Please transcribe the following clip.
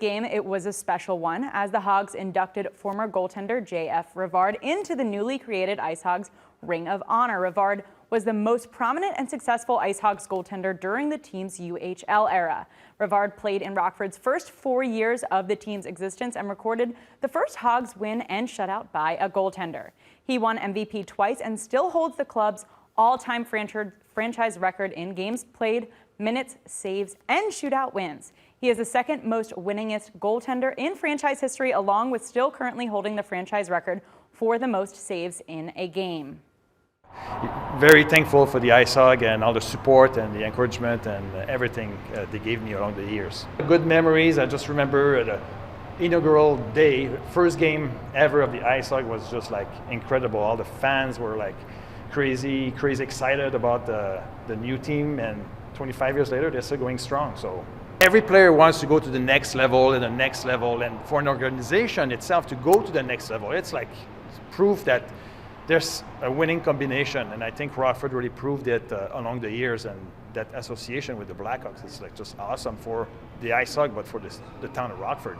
Game, it was a special one as the Hogs inducted former goaltender J.F. Rivard into the newly created IceHogs Ring of Honor. Rivard was the most prominent and successful IceHogs goaltender during the team's UHL era. Rivard played in Rockford's first 4 years of the team's existence and recorded the first Hogs win and shutout by a goaltender. He won MVP twice and still holds the club's all-time franchise record in games played, minutes, saves, and shootout wins. He is the second most winningest goaltender in franchise history, along with still currently holding the franchise record for the most saves in a game. Very thankful for the IceHog and all the support and the encouragement and everything they gave me along the years. Good memories. I just remember the inaugural day, first game ever of the IceHog was just like incredible. All the fans were like crazy excited about the new team, and 25 years later they're still going strong. So every player wants to go to the next level and the next level, and for an organization itself to go to the next level, it's like proof that there's a winning combination, and I think Rockford really proved it along the years, and that association with the Blackhawks is like just awesome for the IceHog, but for the town of Rockford.